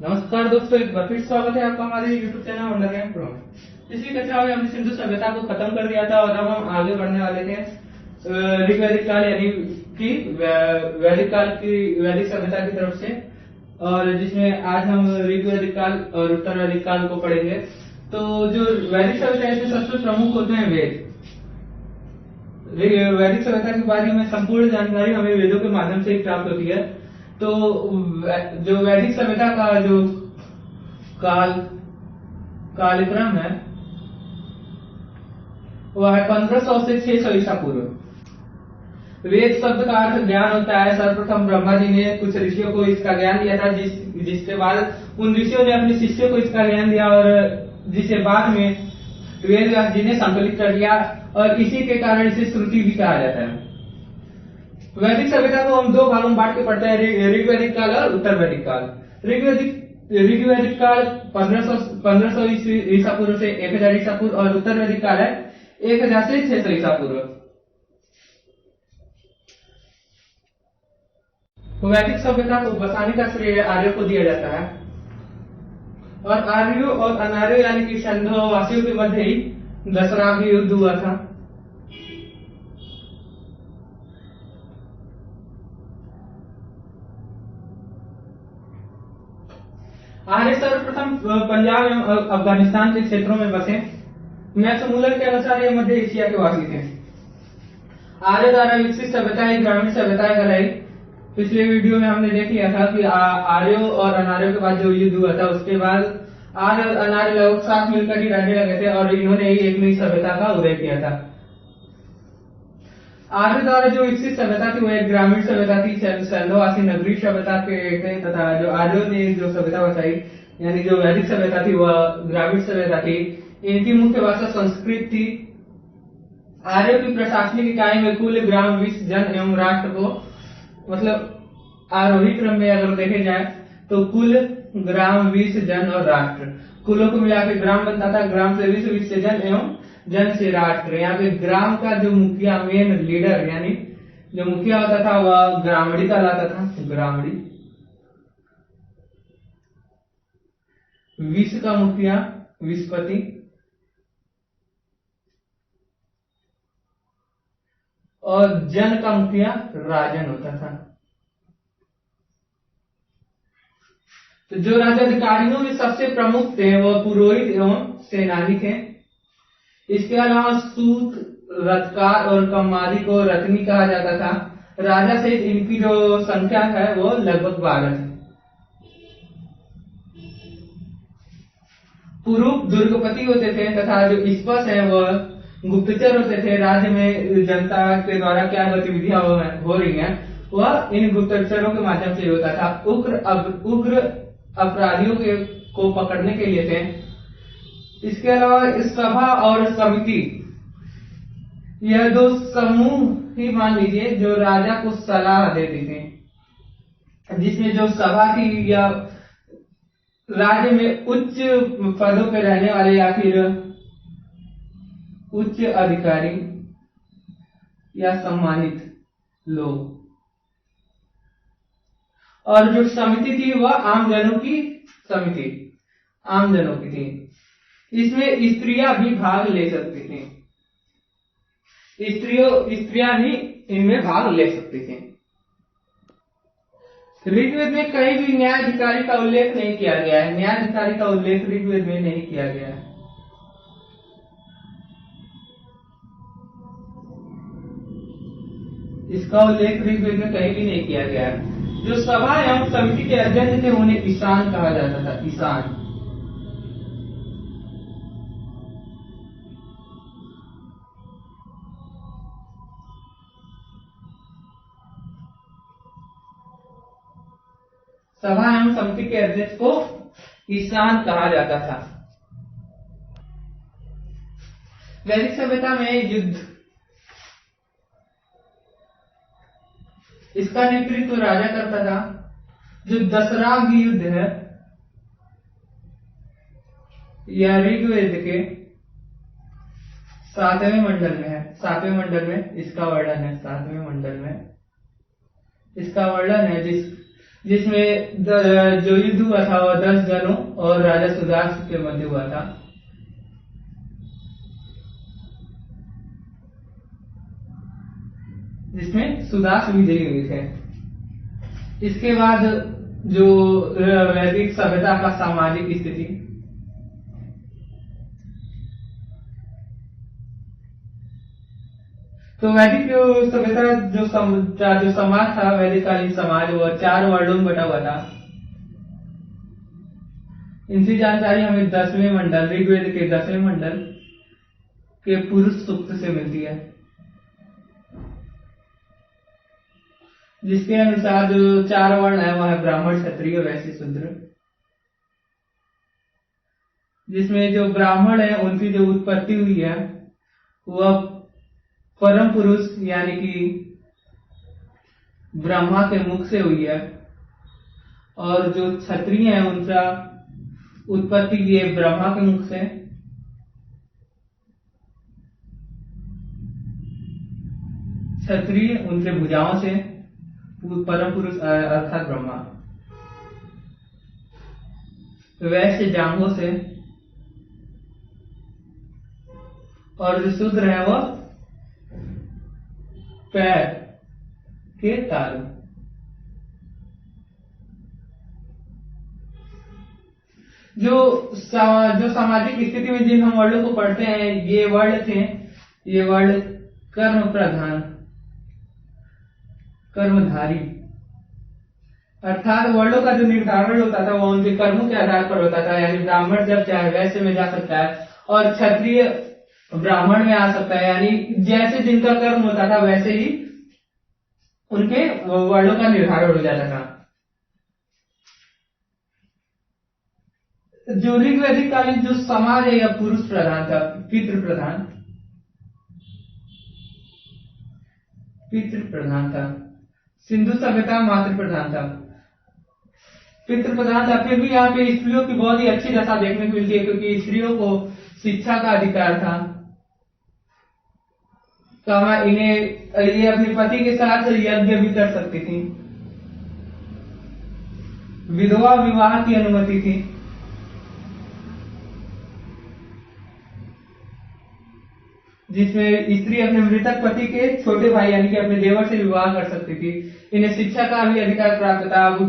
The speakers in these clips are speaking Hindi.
नमस्कार दोस्तों, एक बार फिर स्वागत है आपका हमारे YouTube channel wonder game pro में। पिछली कक्षा में हमने सिंधु सभ्यता को खत्म कर दिया था और अब हम आगे बढ़ने वाले थे ऋग्वैदिक काल यानी कि वैदिक काल की वैदिक सभ्यता की तरफ से, और जिसमें आज हम ऋग्वैदिक काल और उत्तर वैदिक काल को पढ़ेंगे। तो जो वैदिक सभ्यता है इसमें सबसे प्रमुख होते हैं वेद। वैदिक सभ्यता के बारे में संपूर्ण जानकारी हमें वेदों के माध्यम से ही प्राप्त होती है। तो जो वैदिक सभ्यता का जो कालक्रम है वह है 1500 से 600 ईसा पूर्व। वेद शब्द का अर्थ ज्ञान होता है। सर्वप्रथम ब्रह्मा जी ने कुछ ऋषियों को इसका ज्ञान दिया था, जिसके बाद उन ऋषियों ने अपने शिष्यों को इसका ज्ञान दिया और जिसे बाद में वेद व्यास जी ने संकलित कर लिया, और इसी के कारण इसे श्रुति भी कहा जाता है। वैदिक सभ्यता को हम दो भागों में बांट के पढ़ते हैं, ऋग्वैदिक काल और उत्तर वैदिक काल। ऋग्वैदिक काल 1500 ईसा पूर्व से 1000 ईसा पूर्व, और उत्तर वैदिक काल है 1000 से 600 ईसा पूर्व। वैदिक सभ्यता को बसाने का श्रेय आर्यों को दिया जाता है, और आर्यों और अनार्यों यानी कि सिंधु वासियों के मध्य ही दशराग युद्ध हुआ था। आर्य सर्वप्रथम पंजाब एवं अफगानिस्तान के क्षेत्रों में बसे। मैक्समूलर के अनुसार ये मध्य एशिया के वासी थे। आर्य द्वारा विकसित सभ्यता ही ग्रामीण सभ्यता कहलाई। पिछले वीडियो में हमने देख लिया था कि आर्यों और अनार्यों के बाद जो युद्ध हुआ था, उसके बाद आर्य और अनार्य लोग साथ मिलकर ही रहने लगे थे और इन्होंने ही एक नई सभ्यता का उदय किया था। आर्य द्वारा जो विकसित सभ्यता थी वह एक ग्रामीण सभ्यता थी। सिंधुवासी नगरीय सभ्यता के थे, तथा जो आर्यों ने जो सभ्यता बताई यानी जो वैदिक सभ्यता थी वह ग्रामीण सभ्यता थी। इनकी मुख्य भाषा संस्कृत थी। आर्यों की प्रशासनिक इकाई में कुल, ग्राम, विश्व, जन एवं राष्ट्र को, मतलब आरोही क्रम में अगर देखे जाए तो कुल, ग्राम, विश्व, जन और राष्ट्र, कुलों को मिलाकर ग्राम बनता था। ग्राम से विश्व, विश्व से जन एवं जन से राष्ट्र। यहाँ पे ग्राम का जो मुखिया, मेन लीडर यानी जो मुखिया होता था वह ग्रामणी कहलाता था, ग्रामणी। विश्व का मुखिया विश्वपति, और जन का मुखिया राजन होता था। तो जो राज्याधिकारियों में सबसे प्रमुख थे वह पुरोहित एवं सेनानी थे। इसके अलावा सूत, रथकार और कम्मादी को रत्नी कहा जाता था। राजा सहित इनकी जो संख्या है वो लगभग 12 थी। पुरुष दुर्गपति होते थे, तथा जो इस्पस है वह गुप्तचर होते थे। राज्य में जनता के द्वारा क्या गतिविधियां हो रही हैं वह इन गुप्तचरों के माध्यम से होता था। उग्र अपराधियों को पकड़ने के लिए थे। इसके अलावा सभा और समिति, यह दो समूह ही मान लीजिए जो राजा को सलाह देते थे, जिसमें जो सभा थी या राज्य में उच्च पदों पर रहने वाले या फिर उच्च अधिकारी या सम्मानित लोग, और जो समिति थी वह आम जनों की समिति, आम जनों की थी। इसमें स्त्रियां भी भाग ले सकती थी। स्त्रियां भी इनमें भाग ले सकती थी। ऋग्वेद में कहीं भी न्यायाधिकारी का उल्लेख नहीं किया गया है। न्यायाधिकारी का उल्लेख ऋग्वेद में नहीं किया गया है। इसका उल्लेख ऋग्वेद में कहीं भी नहीं किया गया है। जो सभा एवं समिति के अध्यक्ष थे उन्हें ईशान कहा जाता था, ईशान। सभा एवं समिति के अध्यक्ष को ईशान कहा जाता था। वैदिक सभ्यता में युद्ध, इसका नेतृत्व राजा करता था। जो दशराग युद्ध है यह ऋग्वेद के 7वें मंडल में है। 7वें मंडल में इसका वर्णन है। 7वें मंडल में इसका वर्णन है, जिसमें जो युद्ध हुआ था वह 10 जनों और राजा सुदास के मध्य हुआ था। जिसमें सुदास विजयी हुए थे। इसके बाद जो वैदिक सभ्यता का सामाजिक स्थिति, तो वैदिक सभ्यता जो समाज था, वैदिक कालीन समाज, वह 4 वर्णों में बटा हुआ था। इनकी जानकारी हमें 10वें मंडल, ऋग्वेद के 10वें मंडल के पुरुष सूक्त से मिलती है, जिसके अनुसार जो 4 वर्ण है वह है ब्राह्मण, क्षत्रिय, वैश्य, शूद्र। जिसमें जो ब्राह्मण है उनकी जो उत्पत्ति हुई है वह परम पुरुष यानी कि ब्रह्मा के मुख से हुई है, और जो क्षत्रिय है उनका उत्पत्ति ये ब्रह्मा के मुख से, क्षत्रिय उनके भुजाओं से, परम पुरुष अर्थात ब्रह्मा, वैश्य जांघों से, और जो शूद्र है वह पैर के तालु। जो सामाजिक स्थिति में जिन हम वर्णों को पढ़ते हैं, ये वर्ण थे, ये वर्ण कर्म प्रधान, कर्मधारी, अर्थात वर्णों का जो निर्धारण होता था वो उनके कर्मों के आधार पर होता था। यानी ब्राह्मण जब चाहे वैश्य में जा सकता है और क्षत्रिय ब्राह्मण में आ सकता है, यानी जैसे जिनका कर्म होता था वैसे ही उनके वर्णों का निर्धारण हो जाता था। जो ऋग्वैदिक कालीन जो समाज है यह पुरुष प्रधान था, पितृ प्रधान था। सिंधु सभ्यता मातृ प्रधान था, पितृ प्रधान था। फिर भी यहाँ पे स्त्रियों की बहुत ही अच्छी दशा देखने को मिलती है, क्योंकि स्त्रियों को शिक्षा का अधिकार था। तो ये अपने पति के साथ यज्ञ भी कर सकती थी, विधवा विवाह की अनुमति थी, जिसमें स्त्री अपने मृतक पति के छोटे भाई यानी कि अपने देवर से विवाह कर सकती थी। इन्हें शिक्षा का भी अधिकार प्राप्त था। आप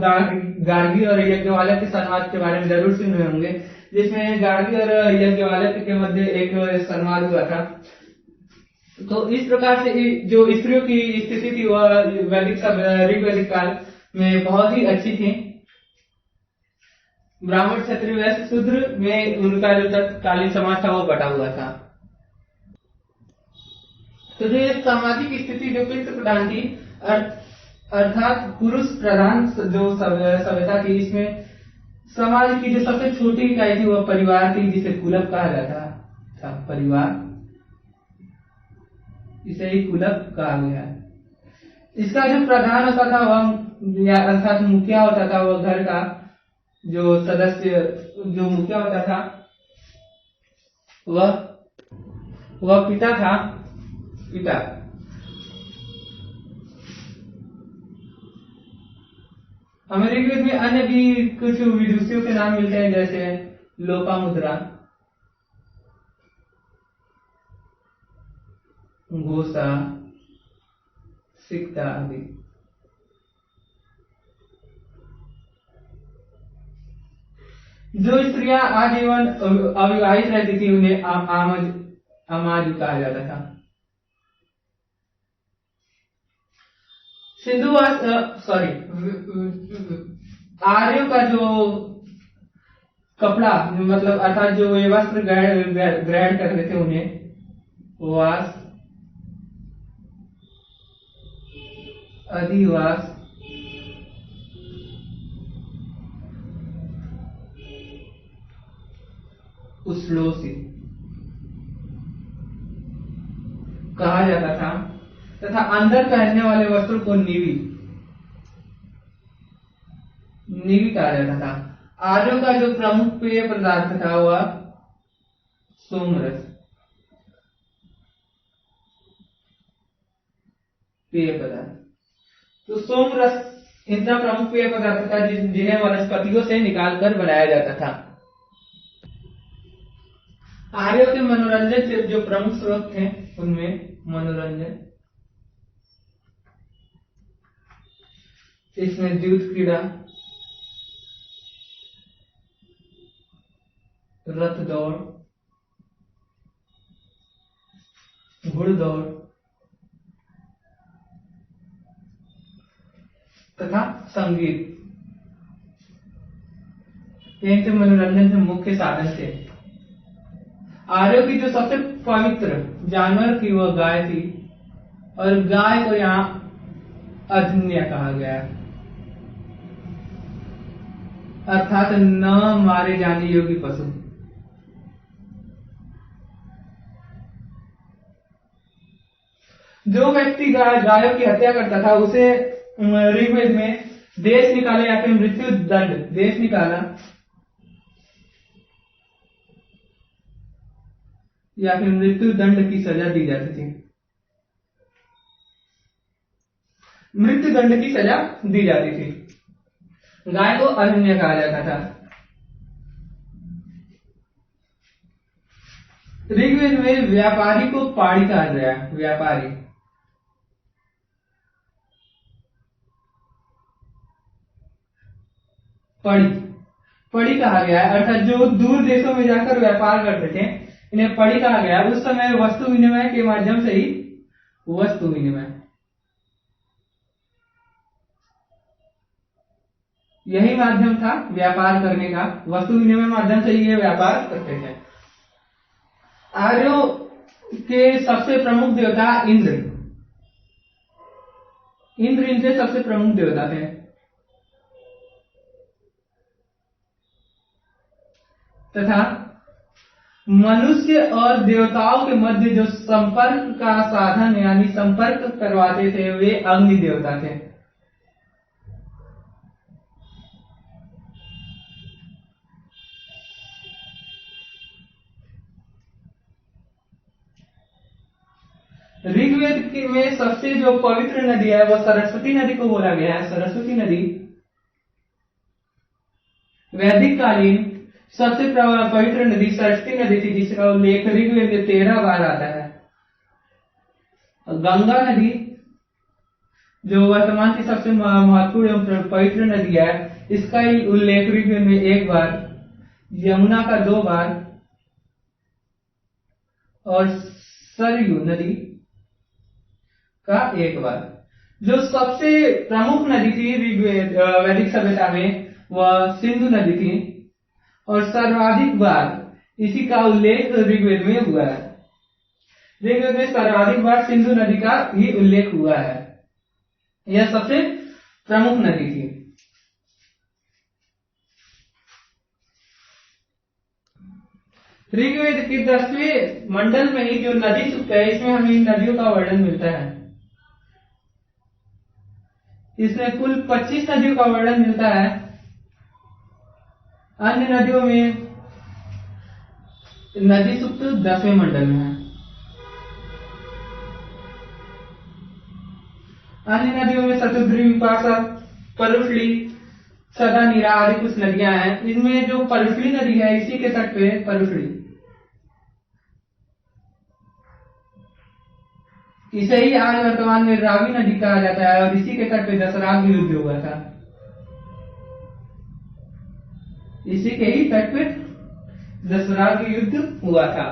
गार्गी और यज्ञवालक के संवाद के बारे में जरूर सुन रहे होंगे, जिसमें गार्गी और यज्ञवालक के मध्य एक संवाद हुआ था। तो इस प्रकार से जो स्त्रियों की स्थिति थी वह ऋग्वैदिक काल में बहुत ही अच्छी थी। ब्राह्मण, क्षत्रिय, वैश्य, शूद्र में उनका जो तत्कालीन समाज था वो बटा हुआ था। तो जो ये सामाजिक स्थिति जो पितृ प्रधान थी, अर्थात पुरुष प्रधान जो सभ्यता थी, इसमें समाज की जो सबसे छोटी इकाई थी वह परिवार थी, जिसे कुलप कहा जाता था। परिवार, इसे ही कुलप कहा गया। इसका जो प्रधान होता था वह अर्थात मुखिया होता था, वह घर का जो सदस्य जो मुखिया होता था वह पिता था। हमें ऋग्वेद में अन्य भी कुछ विदुषियों के नाम मिलते हैं, जैसे लोपामुद्रा, घोषा, सिक्ता आदि। जो स्त्रियां आजीवन अविवाहित रहती थी उन्हें अमाज कहा जाता था। आर्यों का जो कपड़ा मतलब अर्थात जो ये वस्त्र ग्रहण करते थे उन्हें वास, अधिवास, उश्लोसी कहा जाता था, तथा अंदर पहनने वाले वस्त्रों को नीवी कहा जाता था। आर्यों का जो प्रमुख पेय पदार्थ था वह सोमरस पेय पदार्थ। तो सोमरस इंद्र प्रमुख पेय पदार्थ था जिन्हें वनस्पतियों से निकालकर बनाया जाता था। आर्यों के मनोरंजन के जो प्रमुख स्रोत थे उनमें मनोरंजन, इसमें द्यूत क्रीड़ा, रथ दौड़, घुड़दौड़ तथा संगीत, ये इनके मनोरंजन के मुख्य साधन थे। आर्यों की जो सबसे पवित्र जानवर थी वह गाय थी, और गाय को यहाँ अधन्य कहा गया, अर्थात न मारे जाने योग्य पशु। जो व्यक्ति गायों की हत्या करता था उसे ऋग्वेद में देश निकाले या फिर मृत्यु दंड, देश निकाला या फिर मृत्यु दंड की सजा दी जाती थी। मृत्यु दंड की सजा दी जाती थी। गाय को अरण्य कहा जाता था। ऋग्वेद में व्यापारी को पाड़ी कहा गया, व्यापारी। पड़ी, पड़ी कहा गया है, अर्थात जो दूर देशों में जाकर व्यापार करते थे इन्हें पड़ी कहा गया। उस समय वस्तु विनिमय के माध्यम से ही, वस्तु विनिमय, यही माध्यम था व्यापार करने का, वस्तु विनिमय माध्यम से ही ये व्यापार करते थे। आर्यों के सबसे प्रमुख देवता इंद्र, इंद्र इनके सबसे प्रमुख देवता थे। तथा मनुष्य और देवताओं के मध्य जो संपर्क का साधन यानी संपर्क करवाते थे वे अग्नि देवता थे। ऋग्वेद में सबसे जो पवित्र नदी है वह सरस्वती नदी को बोला गया है। सरस्वती नदी वैदिक कालीन सबसे पवित्र नदी सरस्वती नदी थी, जिसका उल्लेख ऋग्वेद में 13 बार आता है। गंगा नदी जो वर्तमान की सबसे महत्वपूर्ण एवं पवित्र नदी है, इसका ही उल्लेख ऋग्वेद में 1 बार, यमुना का 2 बार और सरयू नदी का 1 बार। जो सबसे प्रमुख नदी थी ऋग्वेद वैदिक सभ्यता में वह सिंधु नदी थी, और सर्वाधिक बार इसी का उल्लेख ऋग्वेद में हुआ है। ऋग्वेद में सर्वाधिक बार सिंधु नदी का ही उल्लेख हुआ है। यह सबसे प्रमुख नदी थी। ऋग्वेद के 10वें मंडल में ही जो नदी सूक्त है, इसमें हमें इन नदियों का वर्णन मिलता है। इसमें कुल 25 नदियों का वर्णन मिलता है। अन्य नदियों में नदी सूक्त 10वें मंडल में है। अन्य नदियों में शतद्री, विपाशा, परुषली, सदा, नीरा आदि कुछ नदियां हैं। इनमें जो परुषली नदी है, इसी के तट पे परुषली, इसे ही आज वर्तमान में रावी नदी कहा जाता है, और इसी के तट पे दशराग युद्ध हुआ था। इसी के ही तट पे दशराग युद्ध हुआ था।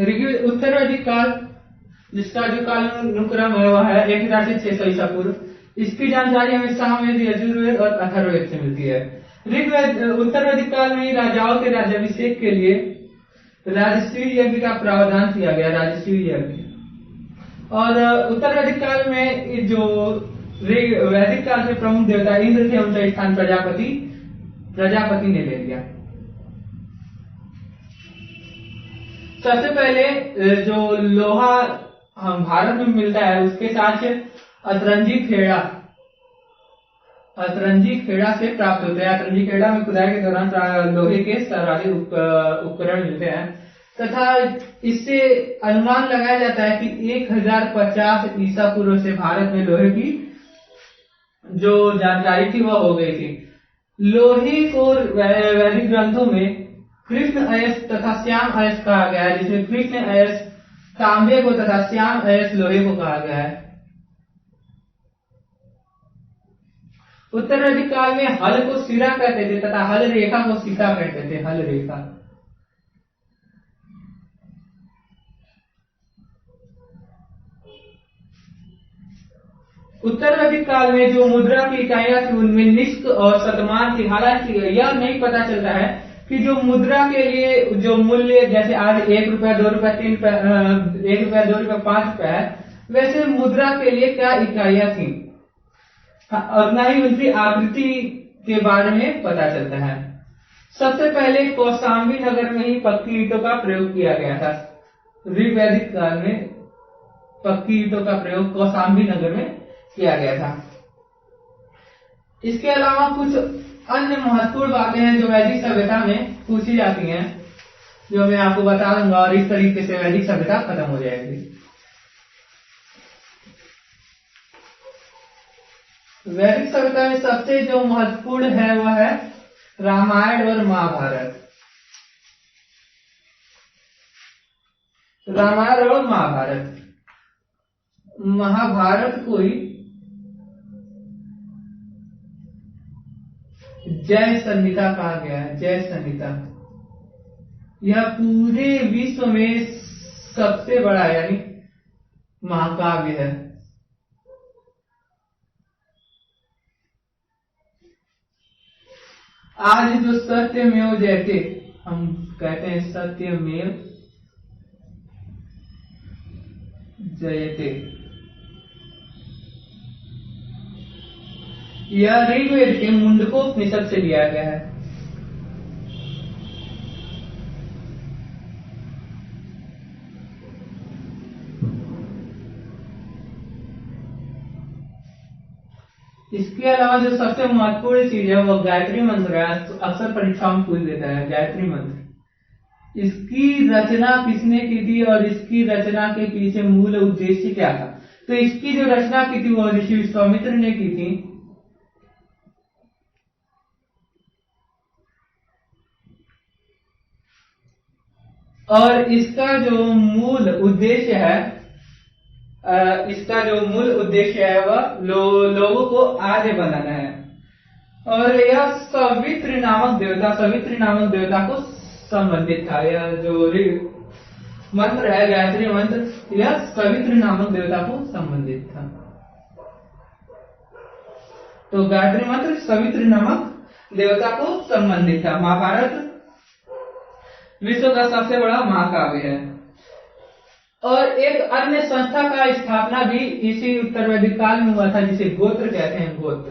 ऋग्वेद उत्तर वैदिक काल, जिसका जो कालानुक्रम है वह है 1000 से 600 ईसा पूर्व। इसकी जानकारी हमें सामवेद, यजुर्वेद और अथर्ववेद से मिलती है। ऋग्वेद उत्तर वैदिक काल में राजाओं के राज्याभिषेक के लिए राजस्वी यज्ञ का प्रावधान किया गया, राजस्वी यज्ञ। और उत्तर वैदिक काल में जो वैदिक काल के प्रमुख देवता इंद्र थे, उनका स्थान प्रजापति ने ले लिया। सबसे पहले जो लोहा हम भारत में मिलता है, उसके साथ अतरंजी खेड़ा से प्राप्त होते हैं। अतरंजी खेड़ा में खुदाई के दौरान लोहे के सर्वाधिक उपकरण मिलते हैं। तथा इससे अनुमान लगाया जाता है कि 1050 ईसा पूर्व से भारत में लोहे की जो जानकारी थी वह हो गई थी। लोहे को वैदिक ग्रंथों में कृष्ण अयस तथा श्याम अयस कहा गया है, जिसमें कृष्ण अयस तांबे को तथा श्याम अयस लोहे को कहा गया है। उत्तर वैदिक काल में हल को सिरा कहते थे तथा हल रेखा को सीता कहते थे, हल रेखा। उत्तर वैदिक काल में जो मुद्रा की इकाइयां थी उनमें निष्क और शतमान थी। हालांकि यह नहीं पता चलता है कि जो मुद्रा के लिए जो मूल्य जैसे आज 1 रुपया 2 रुपया 3 रुपया 1 रुपया 2 रुपया 5 रुपया है, वैसे मुद्रा के लिए क्या इकाइयां थी और न ही उनकी आकृति के बारे में पता चलता है। सबसे पहले कौशाम्बी नगर में ही पक्की ईंटों का प्रयोग किया गया था। ऋग्वैदिक काल में पक्की ईंटों का प्रयोग कौशाम्बी नगर में किया गया था। इसके अलावा कुछ अन्य महत्वपूर्ण बातें हैं जो वैदिक सभ्यता में पूछी जाती हैं, जो मैं आपको बता दूंगा और इस तरीके से वैदिक सभ्यता खत्म हो जाएगी। वैदिक सभ्यता में सबसे जो महत्वपूर्ण है वह है रामायण और महाभारत। रामायण और महाभारत, महाभारत को ही जय संहिता कहा गया है। जय संहिता यह पूरे विश्व में सबसे बड़ा यानी महाकाव्य है। आज जो सत्यमेव जयते हम कहते हैं, सत्यमेव जयते, यह ऋग्वेद के मुंडकोपनिषद से लिया गया है। इसके अलावा जो सबसे महत्वपूर्ण चीज है वो गायत्री मंत्र है। अक्सर परीक्षाओं में पूछ देता है गायत्री मंत्र। इसकी रचना किसने की थी और इसकी रचना के पीछे मूल उद्देश्य क्या था? तो इसकी जो रचना की थी वो ऋषि विश्वामित्र ने की थी। और इसका जो मूल उद्देश्य है वह लोगों को आर्य बनाना है। और यह सवित्र नामक देवता को संबंधित था। यह जो मंत्र है गायत्री मंत्र, यह सवित्र नामक देवता को संबंधित था। तो गायत्री मंत्र सवित्र नामक देवता को संबंधित था। महाभारत विश्व का सबसे बड़ा महाकाव्य है। और एक अन्य संस्था का स्थापना भी इसी उत्तर वैदिक काल में हुआ था, जिसे गोत्र कहते हैं, गोत्र।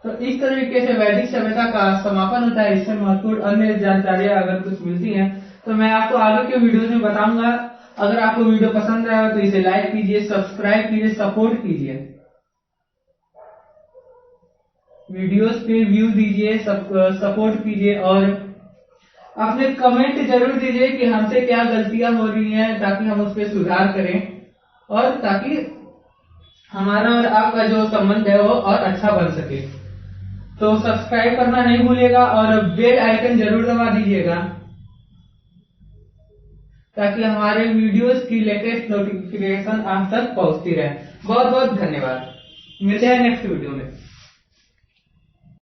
तो इस तरीके से वैदिक सभ्यता का समापन होता है। इससे महत्वपूर्ण अन्य जानकारियां अगर कुछ मिलती हैं तो मैं आपको आगे के वीडियोस में बताऊंगा। अगर आपको वीडियो पसंद आया तो इसे लाइक कीजिए, सब्सक्राइब कीजिए, सपोर्ट कीजिए, वीडियोस पे व्यू दीजिए, सपोर्ट कीजिए और अपने कमेंट जरूर दीजिए कि हमसे क्या गलतियां हो रही हैं, ताकि हम उस पर सुधार करें और ताकि हमारा और आपका जो संबंध है वो और अच्छा बन सके। तो सब्सक्राइब करना नहीं भूलिएगा और बेल आइकन जरूर दबा दीजिएगा, ताकि हमारे वीडियोस की लेटेस्ट नोटिफिकेशन आप तक पहुंचती रहे। बहुत बहुत धन्यवाद। मिलते हैं नेक्स्ट वीडियो में।